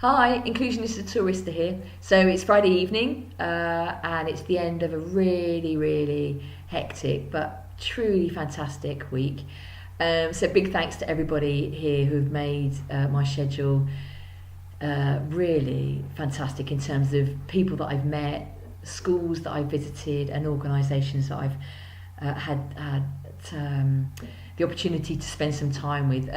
Hi, Inclusionist Tourista here. So it's Friday evening, and it's the end of a really hectic but truly fantastic week. So big thanks to everybody here who've made my schedule really fantastic in terms of people that I've met, schools that I've visited, and organisations that I've had the opportunity to spend some time with.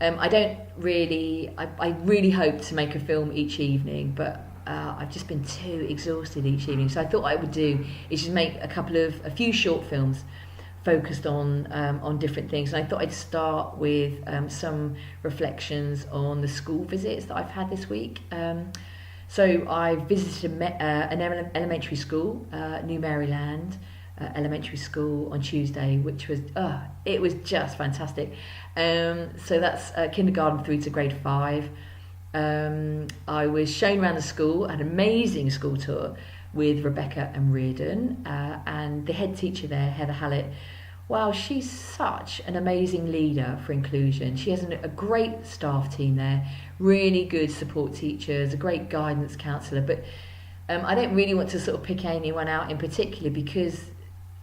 I really hope to make a film each evening, but I've just been too exhausted each evening. So I thought what I would do is just make a few short films focused on different things. And I thought I'd start with some reflections on the school visits that I've had this week. So I visited an elementary school, New Maryland Elementary School on Tuesday, which was it was just fantastic. So that's kindergarten through to grade 5. I was shown around the school, had an amazing school tour with Rebecca and Reardon, and the head teacher there, Heather Hallett. Wow, she's such an amazing leader for inclusion. She has a great staff team there, really good support teachers, a great guidance counsellor. But I don't really want to sort of pick anyone out in particular, because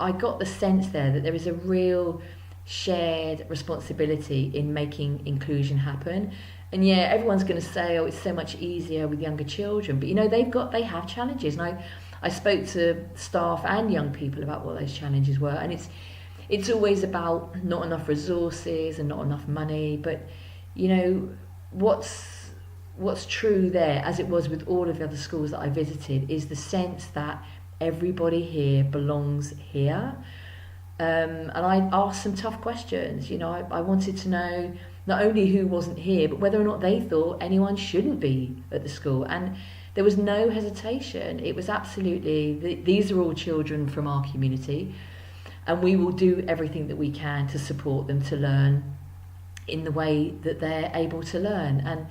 I got the sense there that there is a real shared responsibility in making inclusion happen. And yeah, everyone's going to say, oh, it's so much easier with younger children, but you know, they have challenges. And I spoke to staff and young people about what those challenges were, and it's always about not enough resources and not enough money. But you know, what's true there, as it was with all of the other schools that I visited, is the sense that everybody here belongs here. And I asked some tough questions. You know, I wanted to know not only who wasn't here, but whether or not they thought anyone shouldn't be at the school. And there was no hesitation. It was absolutely, these are all children from our community, and we will do everything that we can to support them to learn in the way that they're able to learn. And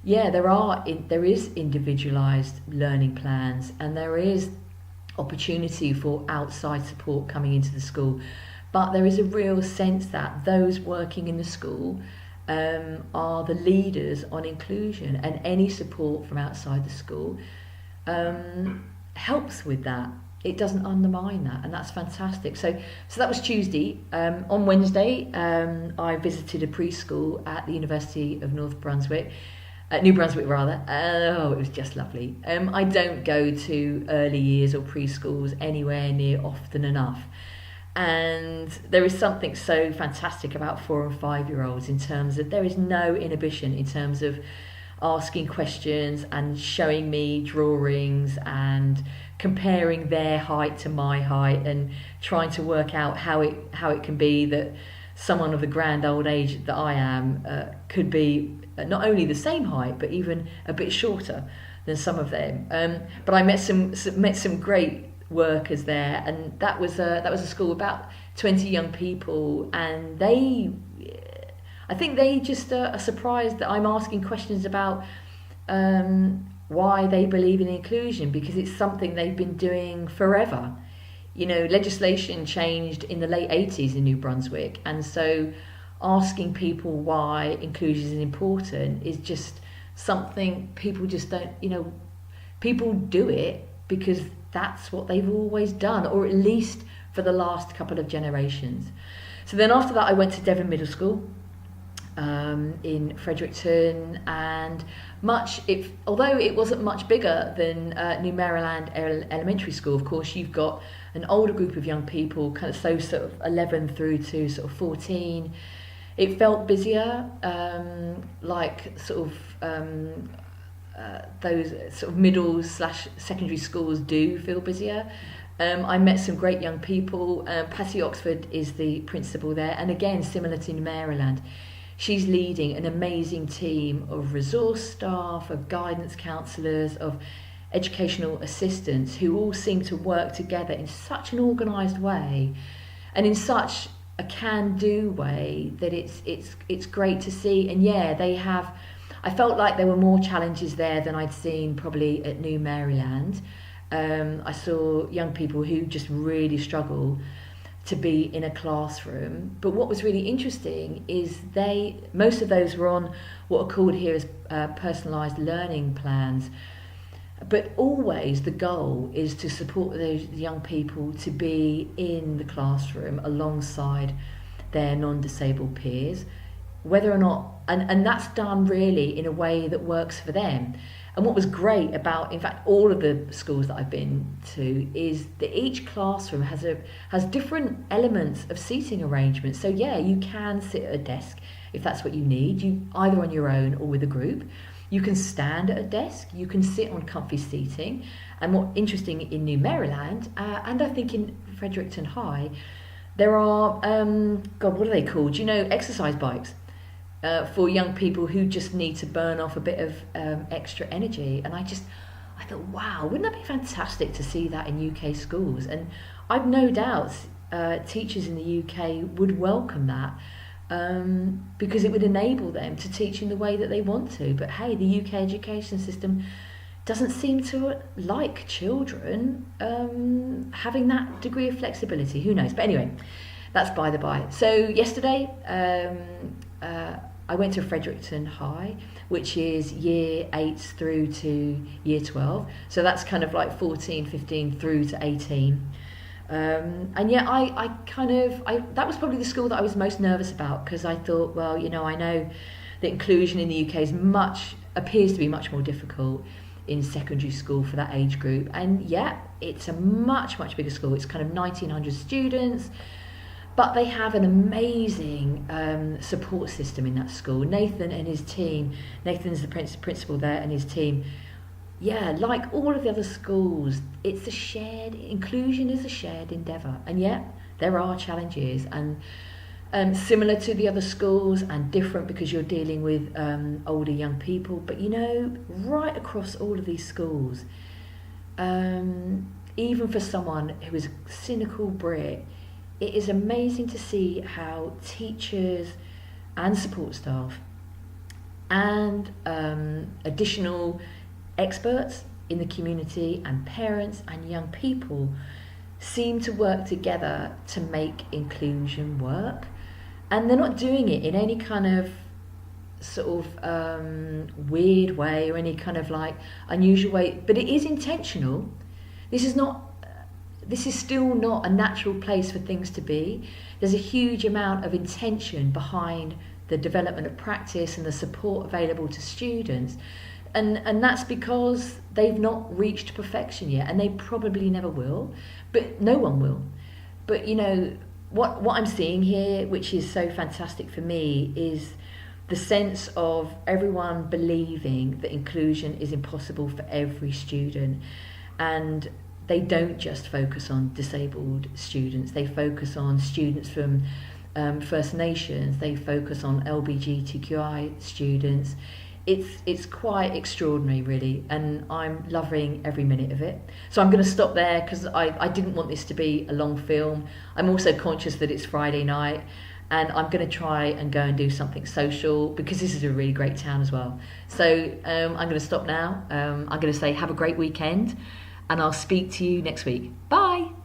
yeah, there is individualised learning plans, and there is opportunity for outside support coming into the school, but there is a real sense that those working in the school are the leaders on inclusion, and any support from outside the school helps with that. It doesn't undermine that, and that's fantastic. So that was Tuesday. On Wednesday, I visited a preschool at the University of New Brunswick rather. Oh, it was just lovely. I don't go to early years or preschools anywhere near often enough. And there is something so fantastic about 4 and 5-year-olds in terms of there is no inhibition in terms of asking questions and showing me drawings and comparing their height to my height and trying to work out how it can be that someone of the grand old age that I am could be not only the same height but even a bit shorter than some of them. But I met some great workers there, and that was a school with about 20 young people, and I think they just are surprised that I'm asking questions about why they believe in inclusion, because it's something they've been doing forever. You know, legislation changed in the late 80s in New Brunswick, and so asking people why inclusion is important is just something people just don't, you know, people do it because that's what they've always done, or at least for the last couple of generations. So then after that I went to Devon Middle School in Fredericton, and although it wasn't much bigger than New Maryland Elementary School, of course you've got an older group of young people, kind of sort of 11 through to sort of 14. It felt busier, like sort of those sort of middle/secondary schools do feel busier. I met some great young people. Patty Oxford is the principal there, and again, similar to Maryland, she's leading an amazing team of resource staff, of guidance counsellors, of educational assistants who all seem to work together in such an organised way and in such a can-do way that it's great to see. And yeah, I felt like there were more challenges there than I'd seen probably at New Maryland. I saw young people who just really struggle to be in a classroom. But what was really interesting is most of those were on what are called here as personalised learning plans. But always the goal is to support those young people to be in the classroom alongside their non-disabled peers, whether or not, and that's done really in a way that works for them. And what was great about, in fact, all of the schools that I've been to is that each classroom has different elements of seating arrangements. So yeah, you can sit at a desk if that's what you need, you either on your own or with a group. You can stand at a desk, you can sit on comfy seating. And what's interesting in New Maryland, and I think in Fredericton High, there are, what are they called? Exercise bikes for young people who just need to burn off a bit of extra energy. And I thought, wow, wouldn't that be fantastic to see that in UK schools? And I've no doubt teachers in the UK would welcome that. Because it would enable them to teach in the way that they want to. But hey, the UK education system doesn't seem to like children having that degree of flexibility. Who knows? But anyway, that's by the by. So yesterday, I went to Fredericton High, which is year 8 through to year 12. So that's kind of like 14, 15 through to 18. And yeah, that was probably the school that I was most nervous about, because I thought, well, I know that inclusion in the UK appears to be much more difficult in secondary school for that age group. And yeah, it's a much, much bigger school. It's kind of 1,900 students, but they have an amazing support system in that school. Nathan and his team, Nathan's the principal there, and his team, yeah, like all of the other schools, inclusion is a shared endeavour. And yet, there are challenges, and similar to the other schools, and different because you're dealing with older young people. But right across all of these schools, even for someone who is a cynical Brit, it is amazing to see how teachers and support staff and additional experts in the community and parents and young people seem to work together to make inclusion work. And they're not doing it in any kind of sort of weird way or any kind of like unusual way, but it is intentional. This is still not a natural place for things to be. There's a huge amount of intention behind the development of practice and the support available to students. And that's because they've not reached perfection yet, and they probably never will, but no one will. But what I'm seeing here, which is so fantastic for me, is the sense of everyone believing that inclusion is impossible for every student. And they don't just focus on disabled students, they focus on students from First Nations, they focus on LGBTQI students. It's quite extraordinary, really, and I'm loving every minute of it. So I'm going to stop there because I didn't want this to be a long film. I'm also conscious that it's Friday night, and I'm going to try and go and do something social because this is a really great town as well. So I'm going to stop now. I'm going to say have a great weekend, and I'll speak to you next week. Bye!